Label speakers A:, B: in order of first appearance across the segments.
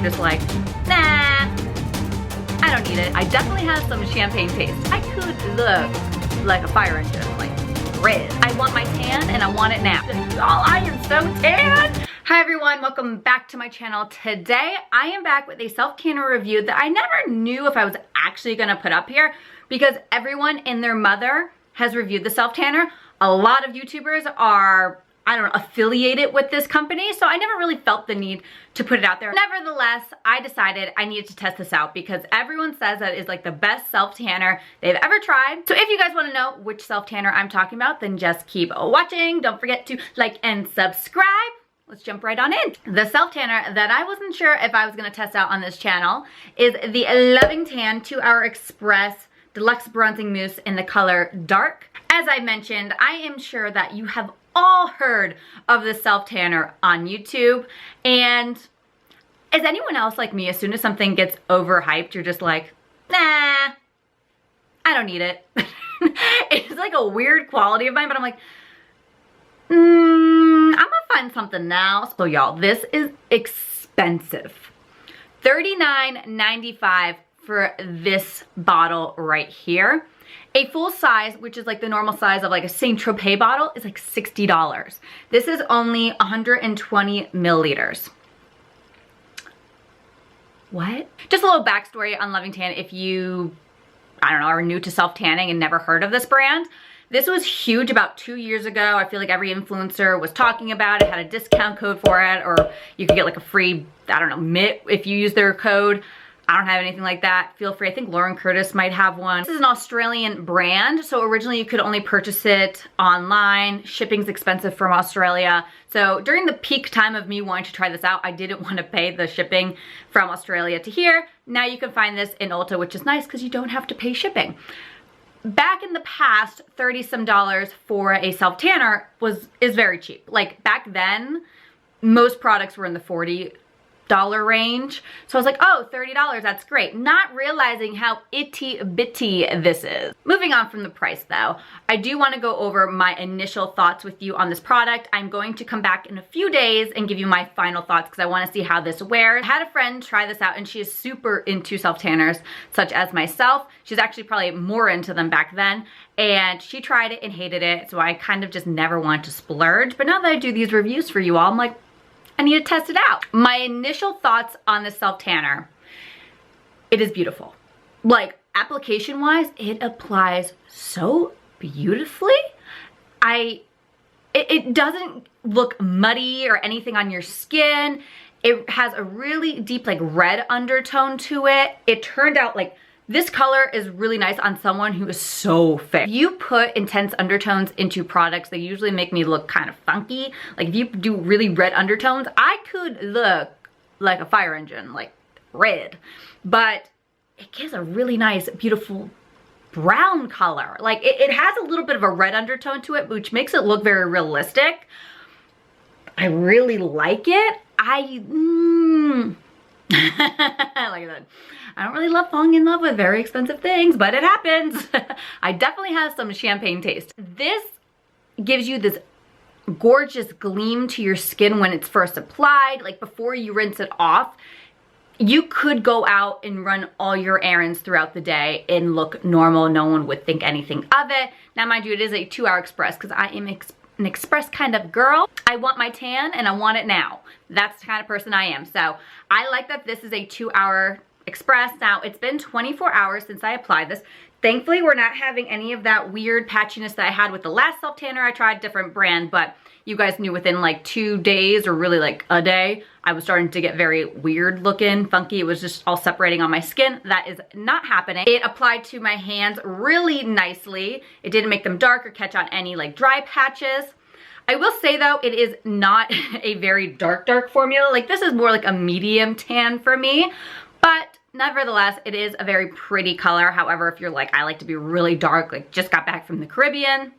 A: just like, nah, I don't need it. I definitely have some champagne taste. I could look like a fire engine, like red. I want my tan and I want it now. Oh, I am so tan. Hi everyone, welcome back to my channel. Today, I am back with a self-tanner review that I never knew if I was actually gonna put up here because everyone and their mother has reviewed the self-tanner. A lot of YouTubers are, I don't know, affiliated with this company, so I never really felt the need to put it out there. Nevertheless, I decided I needed to test this out because everyone says that it's like the best self-tanner they've ever tried. So if you guys want to know which self-tanner I'm talking about, then just keep watching. Don't forget to like and subscribe. Let's jump right on in. The self-tanner that I wasn't sure if I was going to test out on this channel is the Loving Tan 2-Hour Express Deluxe Bronzing Mousse in the color Dark. As I mentioned, I am sure that you have all heard of the self-tanner on YouTube, and is anyone else like me? As soon as something gets overhyped, you're just like, nah, I don't need it. It's like a weird quality of mine, but I'm like, I'm gonna find something now. So y'all, this is expensive. $39.95 for this bottle right here. A full size, which is like the normal size of like a Saint Tropez bottle, is like $60. This is only 120 milliliters. What? Just a little backstory on Loving Tan if you, I don't know, are new to self-tanning and never heard of this brand. This was huge about 2 years ago. I feel like every influencer was talking about it, had a discount code for it, or you could get like a free, I don't know, mitt if you use their code. I don't have anything like that. Feel free. I think Lauren Curtis might have one. This is an Australian brand. So originally you could only purchase it online. Shipping's expensive from Australia. So during the peak time of me wanting to try this out, I didn't want to pay the shipping from Australia to here. Now you can find this in Ulta, which is nice because you don't have to pay shipping. Back in the past, 30-some dollars for a self-tanner is very cheap. Like back then, most products were in the $40 range. So I was like, oh, $30, that's great. Not realizing how itty bitty this is. Moving on from the price though, I do want to go over my initial thoughts with you on this product. I'm going to come back in a few days and give you my final thoughts because I want to see how this wears. I had a friend try this out and she is super into self-tanners, such as myself. She's actually probably more into them back then. And she tried it and hated it. So I kind of just never wanted to splurge. But now that I do these reviews for you all, I'm like, I need to test it out. My initial thoughts on the self-tanner, it is beautiful. Like application wise, it applies so beautifully. It doesn't look muddy or anything on your skin. It has a really deep like red undertone to it. It turned out like this color is really nice on someone who is so fair. If you put intense undertones into products, they usually make me look kind of funky. Like if you do really red undertones, I could look like a fire engine, like red. But it gives a really nice, beautiful brown color. Like it has a little bit of a red undertone to it, which makes it look very realistic. I really like it. Like I said, I don't really love falling in love with very expensive things, but it happens. I definitely have some champagne taste. This gives you this gorgeous gleam to your skin when it's first applied. Like before you rinse it off, you could go out and run all your errands throughout the day and look normal. No one would think anything of it. Now, mind you, it is a 2-hour express because I am an express kind of girl. I want my tan and I want it now. That's the kind of person I am. So I like that this is a 2-hour express. Now it's been 24 hours since I applied this. Thankfully, we're not having any of that weird patchiness that I had with the last self-tanner I tried, different brand, but you guys knew within like 2 days or really like a day, I was starting to get very weird looking, funky. It was just all separating on my skin. That is not happening. It applied to my hands really nicely. It didn't make them dark or catch on any like dry patches. I will say though, it is not a very dark formula. Like this is more like a medium tan for me, but nevertheless, it is a very pretty color. However, if you're like, I like to be really dark, like just got back from the Caribbean,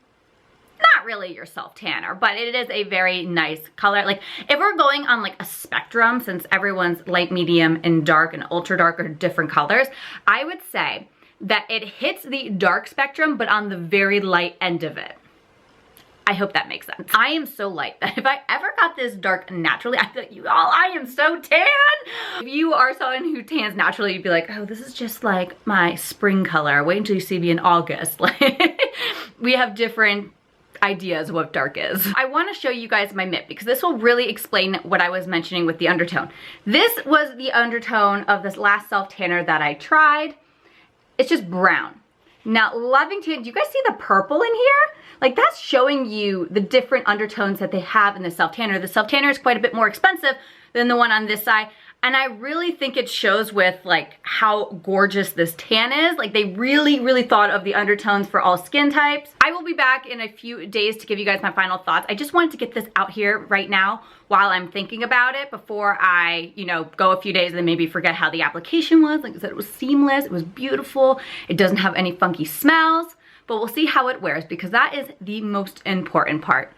A: not really your self-tanner, but it is a very nice color. Like if we're going on like a spectrum, since everyone's light, medium, and dark and ultra dark are different colors, I would say that it hits the dark spectrum, but on the very light end of it. I hope that makes sense. I am so light that if I ever got this dark naturally, I feel like you all, I am so tan. If you are someone who tans naturally, you'd be like, oh, this is just like my spring color. Wait until you see me in August. Like, we have different ideas of what dark is. I want to show you guys my mitt because this will really explain what I was mentioning with the undertone. This was the undertone of this last self tanner that I tried. It's just brown. Now, Loving Tan, do you guys see the purple in here? Like, that's showing you the different undertones that they have in the self tanner. The self tanner is quite a bit more expensive than the one on this side. And I really think it shows with like how gorgeous this tan is. Like, they really, really thought of the undertones for all skin types. I will be back in a few days to give you guys my final thoughts. I just wanted to get this out here right now while I'm thinking about it before I, you know, go a few days and then maybe forget how the application was. Like I said, it was seamless, it was beautiful. It doesn't have any funky smells, but we'll see how it wears because that is the most important part.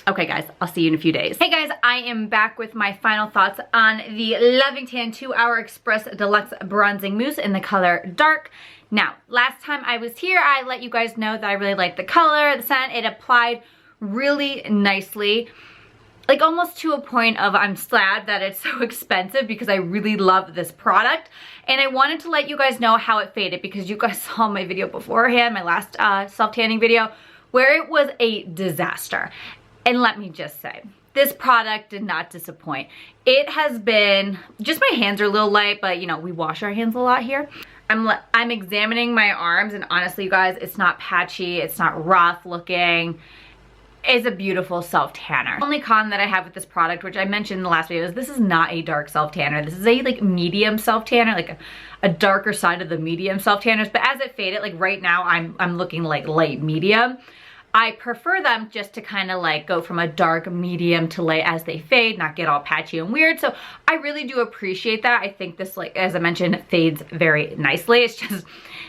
A: Okay guys, I'll see you in a few days. Hey guys, I am back with my final thoughts on the Loving Tan 2-Hour Express Deluxe Bronzing Mousse in the color Dark. Now, last time I was here, I let you guys know that I really liked the color, the scent. It applied really nicely. Like almost to a point of I'm sad that it's so expensive because I really love this product. And I wanted to let you guys know how it faded because you guys saw my video beforehand, my last self-tanning video, where it was a disaster. And let me just say, this product did not disappoint. It has been, just my hands are a little light, but you know, we wash our hands a lot here. I'm examining my arms and honestly, you guys, it's not patchy, it's not rough looking. It's a beautiful self-tanner. The only con that I have with this product, which I mentioned in the last video, is this is not a dark self-tanner. This is a like medium self-tanner, like a darker side of the medium self-tanners. But as it faded, like right now, I'm looking like light medium. I prefer them just to kind of like go from a dark medium to light as they fade, not get all patchy and weird. So I really do appreciate that. I think this, like, as I mentioned, fades very nicely. It's just,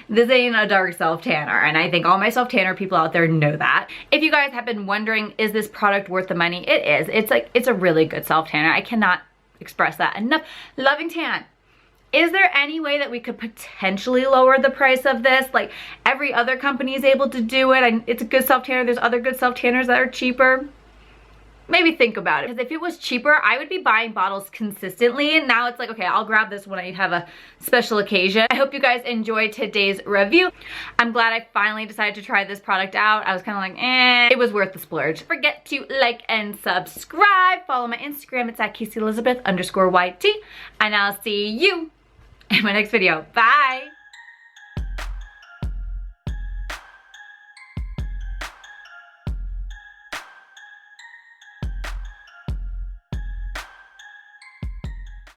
A: this ain't a dark self-tanner. And I think all my self-tanner people out there know that. If you guys have been wondering, is this product worth the money? It is. It's like, it's a really good self-tanner. I cannot express that enough. Loving Tan. Is there any way that we could potentially lower the price of this? Like every other company is able to do it. And it's a good self-tanner. There's other good self-tanners that are cheaper. Maybe think about it. Because if it was cheaper, I would be buying bottles consistently. And now it's like, okay, I'll grab this when I have a special occasion. I hope you guys enjoyed today's review. I'm glad I finally decided to try this product out. I was kind of like, eh. It was worth the splurge. Don't forget to like and subscribe. Follow my Instagram. It's at KaseyElizabeth_YT. And I'll see you in my next video. Bye.